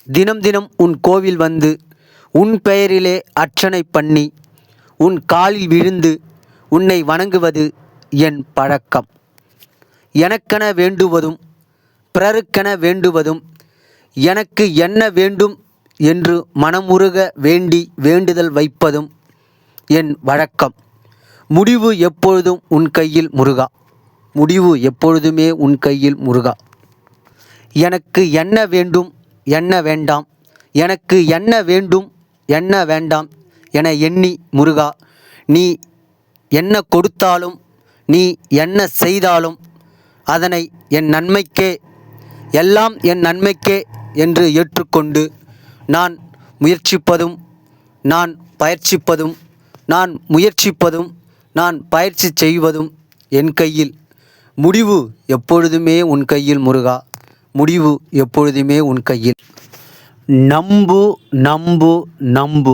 தினம் தினம் உன் கோவில் வந்து உன் பெயரிலே அர்ச்சனை பண்ணி உன் காலில் விழுந்து உன்னை வணங்குவது என் பழக்கம். எனக்கென வேண்டுவதும் பிறருக்கென வேண்டுவதும் எனக்கு என்ன வேண்டும் என்று மனமுருக வேண்டி வேண்டுதல் வைப்பதும் என் வழக்கம். முடிவு எப்பொழுதும் உன் கையில் முருகா, முடிவு எப்பொழுதுமே உன் கையில் முருகா. எனக்கு என்ன வேண்டும் என்ன வேண்டாம், எனக்கு என்ன வேண்டும் என்ன வேண்டாம் என எண்ணி முருகா, நீ என்ன கொடுத்தாலும் நீ என்ன செய்தாலும் அதனை என் நன்மைக்கே, எல்லாம் என் நன்மைக்கே என்று ஏற்றுக்கொண்டு நான் முயற்சிப்பதும் நான் பயிற்சிப்பதும் நான் முயற்சிப்பதும் நான் பயிற்சி செய்வதும் என் கையில். முடிவு எப்பொழுதுமே உன் கையில் முருகா, முடிவு எப்பொழுதுமே உன் கையில். நம்பு நம்பு நம்பு,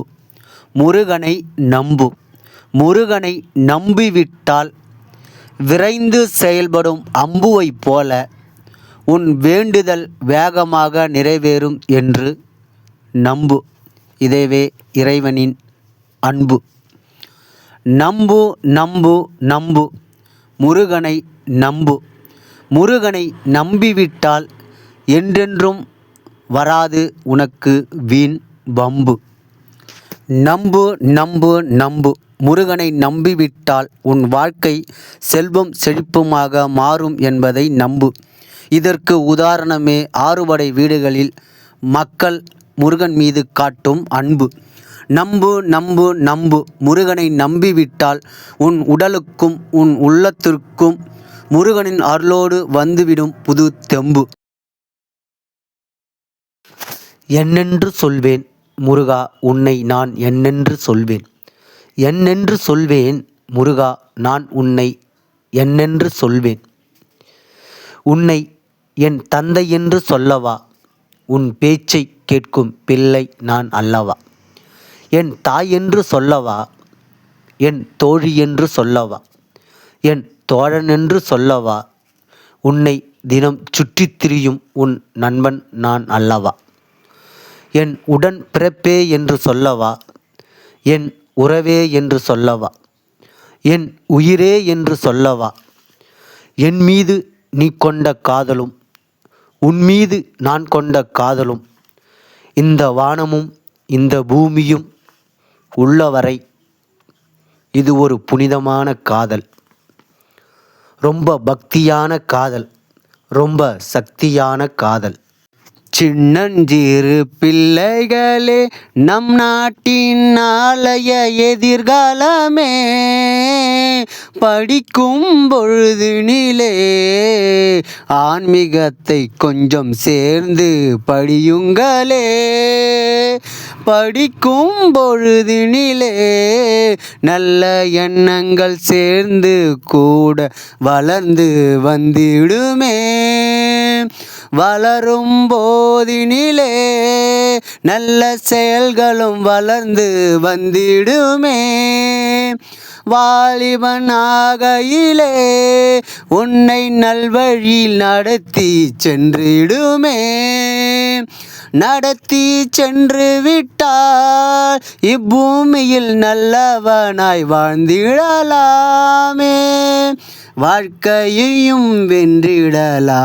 முருகனை நம்பு. முருகனை நம்பிவிட்டால் விரைந்து செயல்படும் அம்புவைப் போல உன் வேண்டுதல் வேகமாக நிறைவேறும் என்று நம்பு. இதுவே இறைவனின் அன்பு. நம்பு நம்பு நம்பு, முருகனை நம்பு. முருகனை நம்பிவிட்டால் என்றென்றும் வராது உனக்கு வீண் வம்பு. நம்பு நம்பு நம்பு, முருகனை நம்பிவிட்டால் உன் வாழ்க்கை செல்வம் செழிப்புமாக மாறும் என்பதை நம்பு. இதற்கு உதாரணமே ஆறுபடை வீடுகளில் மக்கள் முருகன் மீது காட்டும் அன்பு. நம்பு நம்பு நம்பு, முருகனை நம்பிவிட்டால் உன் உடலுக்கும் உன் உள்ளத்திற்கும் முருகனின் அருளோடு வந்துவிடும் புது தெம்பு. என்னென்று சொல்வேன் முருகா உன்னை நான், என்னென்று சொல்வேன், என்னென்று சொல்வேன் முருகா நான் உன்னை, என்னென்று சொல்வேன். உன்னை என் தந்தை என்று சொல்லவா, உன் பேச்சை கேட்கும் பிள்ளை நான் அல்லவா. என் தாய் என்று சொல்லவா, என் தோழி என்று சொல்லவா, என் தோழன் என்று சொல்லவா. உன்னை தினம் சுற்றித் திரியும் உன் நண்பன் நான் அல்லவா. என் உடன் பிறப்பே என்று சொல்லவா, என் உறவே என்று சொல்லவா, என் உயிரே என்று சொல்லவா. என் மீது நீ கொண்ட காதலும் உன் மீது நான் கொண்ட காதலும் இந்த வானமும் இந்த பூமியும் உள்ளவரை இது ஒரு புனிதமான காதல். ரொம்ப பக்தியான காதல், ரொம்ப சக்தியான காதல். சின்னஞ்சிறு பிள்ளைகளே, நம் நாட்டின் நாளைய எதிர்காலமே, படிக்கும் பொழுதினிலே ஆன்மீகத்தை கொஞ்சம் சேர்ந்து படியுங்களே. படிக்கும் பொழுதினிலே நல்ல எண்ணங்கள் சேர்ந்து கூட வளர்ந்து வந்திடுமே. வளரும் போதினிலே நல்ல செயல்களும் வளர்ந்து வந்திடுமே. வாலிபன் ஆகையிலே உன்னை நல்வழியில் நடத்தி சென்றிடுமே. நடத்தி சென்று விட்டால் இப்பூமியில் நல்லவனாய் வாழ்ந்திடலாமே. வாழ்க்கையையும் வென்றிடலாமே.